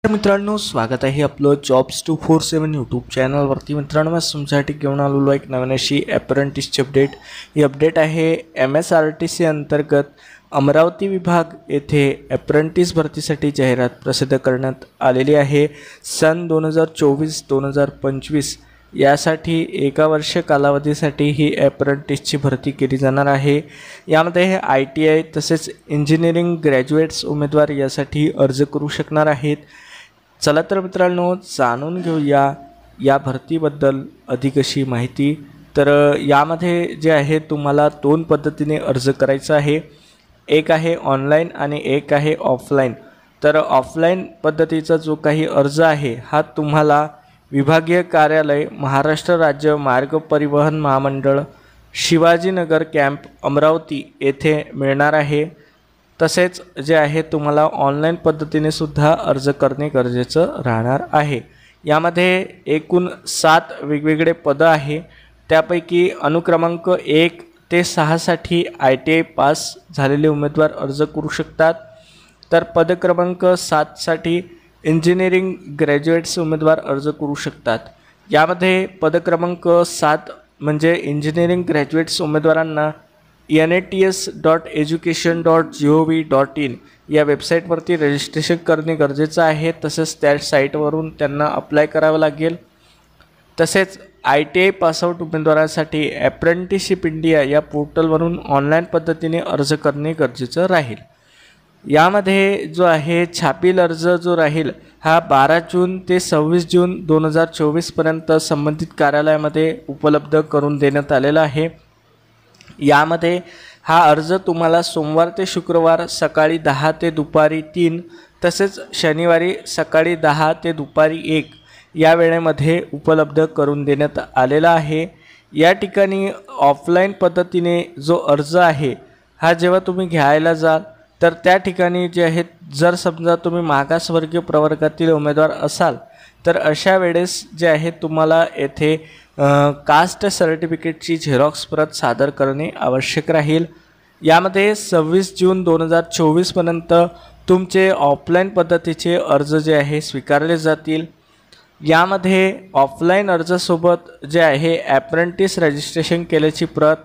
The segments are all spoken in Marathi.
तर मित्रांनो, स्वागत आहे आपलं जॉब्स 247 यूट्यूब चॅनलवरती. मित्रांनो, मी तुमच्यासाठी घेऊन आलेलो एक नवीन अशी अप्रेंटिसची अपडेट. ही अपडेट आहे MSRTC अंतर्गत अमरावती विभाग येथे अप्रेंटिस भरतीसाठी जाहिरात प्रसिद्ध करण्यात आलेली आहे. सन 2024-2025 यासाठी एका वर्ष कालावधीसाठी ही अप्रेंटिसची भरती केली जाणार आहे. यामध्ये ITI तसेच इंजिनिअरिंग ग्रॅज्युएट्स उमेदवार यासाठी अर्ज करू शकणार आहेत. चला तर मित्रांनो, जाणून घेऊया या भरतीबद्दल अधिक अशी माहिती. तर यामध्ये जे आहे तुम्हाला दोन पद्धतीने अर्ज करायचा आहे. एक आहे ऑनलाईन आणि एक आहे ऑफलाईन. तर ऑफलाईन पद्धतीचा जो काही अर्ज आहे हा तुम्हाला विभागीय कार्यालय, महाराष्ट्र राज्य मार्ग परिवहन महामंडळ, शिवाजीनगर कॅम्प, अमरावती येथे मिळणार आहे. तसेच जे आहे तुम्हाला ऑनलाईन पद्धतीने सुद्धा अर्ज करणे गरजेचं राहणार आहे. यामध्ये एकूण 7 वेगवेगळे पदं आहे. त्यापैकी अनुक्रमांक 1 ते 6 साठी ITI पास झालेले उमेदवार अर्ज करू शकतात. तर पद क्रमांक 7 साठी इंजिनिअरिंग ग्रॅज्युएट्स उमेदवार अर्ज करू शकतात. यामध्ये पद क्रमांक 7 म्हणजे इंजिनिअरिंग ग्रॅज्युएट्स उमेदवारांना NATS.education.gov.in या वेबसाईटवरती रजिस्ट्रेशन करणे गरजेचं आहे. तसेच त्या साईटवरून त्यांना अप्लाय करावं लागेल. तसेच ITI पासआउट उमेदवारांसाठी अप्रेंटिसशिप इंडिया या पोर्टलवरून ऑनलाईन पद्धतीने अर्ज करणे गरजेचं राहील. यामध्ये जो आहे छापील अर्ज जो राहील हा 12 जून ते 26 जून 2024 पर्यंत संबंधित कार्यालयामध्ये उपलब्ध करून देण्यात आलेला आहे. यामध्ये हा अर्ज तुम्हाला सोमवार ते शुक्रवार सकाळी 10 ते दुपारी 3 तसेच शनिवारी सकाळी 10 ते दुपारी 1 या वेळेमध्ये उपलब्ध करून देण्यात आलेला आहे. या ठिकाणी ऑफलाईन पद्धतीने जो अर्ज आहे हा जेव्हा तुम्ही घ्यायला जाल तर त्या ठिकाणी जे आहे, जर समजा तुम्ही मागासवर्गीय प्रवर्गातील उमेदवार असाल तर अशा वेळेस जे आहे तुम्हाला येथे कास्ट सर्टिफिकेटची झेरॉक्स प्रत सादर करणे आवश्यक राहील. यामध्ये 26 जून 2024 पर्यंत तुमचे ऑफलाईन पद्धतीचे अर्ज जे आहे स्वीकारले जातील. यामध्ये ऑफलाईन अर्जासोबत जे आहे अप्रेंटिस रजिस्ट्रेशन केल्याची प्रत,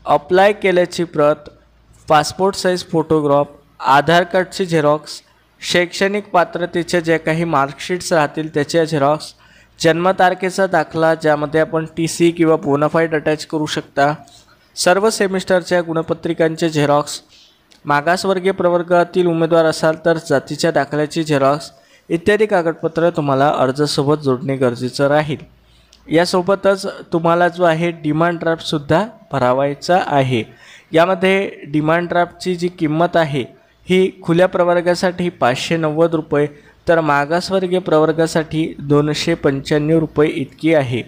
अप्लाय केल्याची प्रत, पासपोर्ट साईज फोटोग्राफ, आधार कार्डची झेरॉक्स, शैक्षणिक पात्रतेचे जे काही मार्कशीट्स राहतील त्याच्या झेरॉक्स, जन्मतारखेचा दाखला ज्यामध्ये आपण TC किंवा बोनाफाईड अटॅच करू शकता, सर्व सेमिस्टरच्या गुणपत्रिकांचे झेरॉक्स, मागासवर्गीय प्रवर्गातील उमेदवार असाल तर जातीच्या दाखल्याची झेरॉक्स इत्यादी कागदपत्र तुम्हाला अर्जासोबत जोडणे गरजेचं राहील. यासोबतच तुम्हाला जो आहे डिमांड ड्राफ्टसुद्धा भरावायचा आहे. यामध्ये डिमांड ड्राफ्टची जी किंमत आहे ही खुल्या प्रवर्गासाठी 590 रुपये तर मागासवर्गीय प्रवर्गासाठी 295 रुपये इतकी आहे.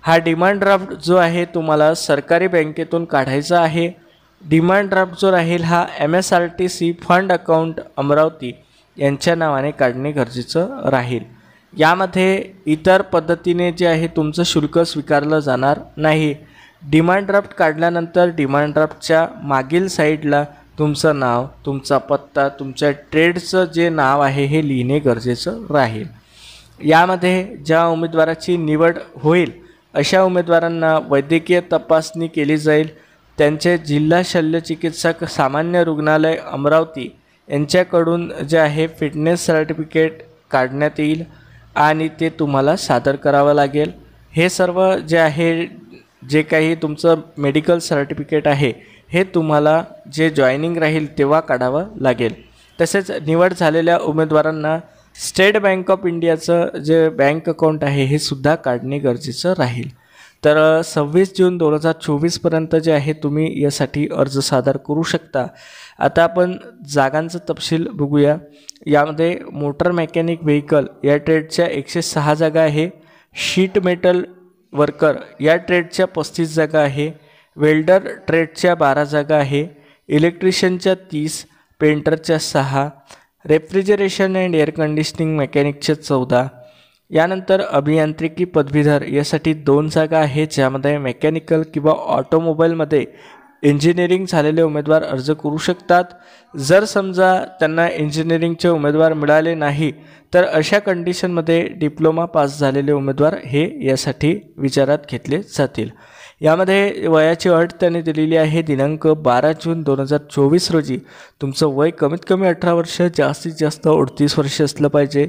हा डिमांड ड्राफ्ट जो आहे तुम्हाला सरकारी बँकेतून काढायचा आहे. डिमांड ड्राफ्ट जो राहील हा MSRTC फंड अकाउंट अमरावती यांच्या नावाने काढणे गरजेचं राहील. यामध्ये इतर पद्धतीने जे आहे तुमचं शुल्क स्वीकारलं जाणार नाही. डिमांड ड्राफ्ट काढल्यानंतर डिमांड ड्राफ्टच्या मागील साईडला तुमचं नाव, तुमचा पत्ता, तुमच्या ट्रेडचं जे नाव आहे हे लिहिणे गरजेचं राहील. यामध्ये ज्या उमेदवाराची निवड होईल अशा उमेदवारांना वैद्यकीय तपासणी केली जाईल. त्यांचे जिल्हा शल्यचिकित्सक सामान्य रुग्णालय अमरावती यांच्याकडून जे आहे फिटनेस सर्टिफिकेट काढण्यात येईल आणि ते तुम्हाला सादर करावं लागेल. हे सर्व जे आहे, जे काही तुमचं मेडिकल सर्टिफिकेट आहे हे तुम्हाला जे जॉईनिंग राहील तेव्हा काढावं लागेल. तसेच निवड झालेल्या उमेदवारांना स्टेट बँक ऑफ इंडियाचं जे बँक अकाउंट आहे हे सुद्धा काढणे गरजेचं राहील. तर 26 जून 2024 पर्यंत जे आहे तुम्ही यासाठी अर्ज सादर करू शकता. आता आपण जागांचा तपशील बघूया. यामध्ये मोटर मेकॅनिक व्हेकल या ट्रेडच्या 106 जागा आहे. शीट मेटल वर्कर या ट्रेडच्या 35 जागा आहे. वेल्डर ट्रेडच्या 12 जागा आहे. इलेक्ट्रिशियनच्या 30, पेंटरच्या 6, रेफ्रिजरेशन अँड एअर कंडिशनिंग मेकॅनिकच्या 14. यानंतर अभियांत्रिकी पदवीधर यासाठी 2 जागा आहेत, ज्यामध्ये मेकॅनिकल किंवा ऑटोमोबाईलमध्ये इंजिनिअरिंग झालेले उमेदवार अर्ज करू शकतात. जर समजा त्यांना इंजिनिअरिंगचे उमेदवार मिळाले नाही तर अशा कंडिशनमध्ये डिप्लोमा पास झालेले उमेदवार हे यासाठी विचारात घेतले जातील. यामध्ये वयाची अट त्यांनी दिलेली आहे दिनांक 12 जून 2024 रोजी. तुमचं वय कमीत कमी 18 वर्ष, जास्तीत जास्त 38 वर्ष असलं पाहिजे.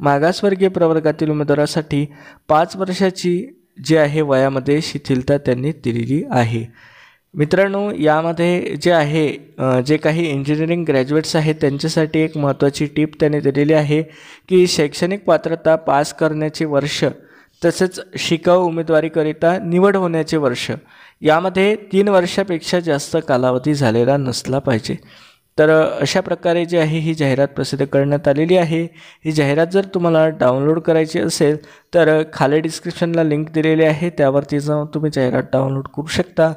मागासवर्गीय प्रवर्गातील उमेदवारासाठी 5 वर्षाची जी आहे वयामध्ये शिथिलता त्यांनी दिलेली आहे. मित्रांनो, यामध्ये जे आहे जे काही इंजिनिअरिंग ग्रॅज्युएट्स आहेत त्यांच्यासाठी एक महत्त्वाची टीप त्यांनी दिलेली आहे की शैक्षणिक पात्रता पास करण्याचे वर्ष तसेच शिकाऊ उमेदवारीकरिता निवड होण्याचे वर्ष यामध्ये 3 वर्षापेक्षा जास्त कालावधी झालेला नसला पाहिजे. तर अशा प्रकारे जी आहे ही जाहिरात प्रसिद्ध करण्यात आलेली आहे. ही जाहिरात जर तुम्हाला डाउनलोड करायची असेल तर खाली डिस्क्रिप्शनला लिंक दिलेली आहे, त्यावरती जाऊन तुम्ही जाहिरात डाउनलोड करू शकता.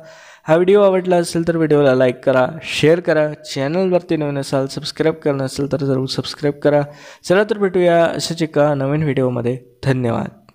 हा व्हिडिओ आवडला असेल तर व्हिडिओला लाईक करा, शेअर करा. चॅनलवरती नवीन असाल, सबस्क्राईब करणं असेल तर जरूर सबस्क्राईब करा. चला तर भेटूया अशाच एका नवीन व्हिडिओमध्ये. धन्यवाद.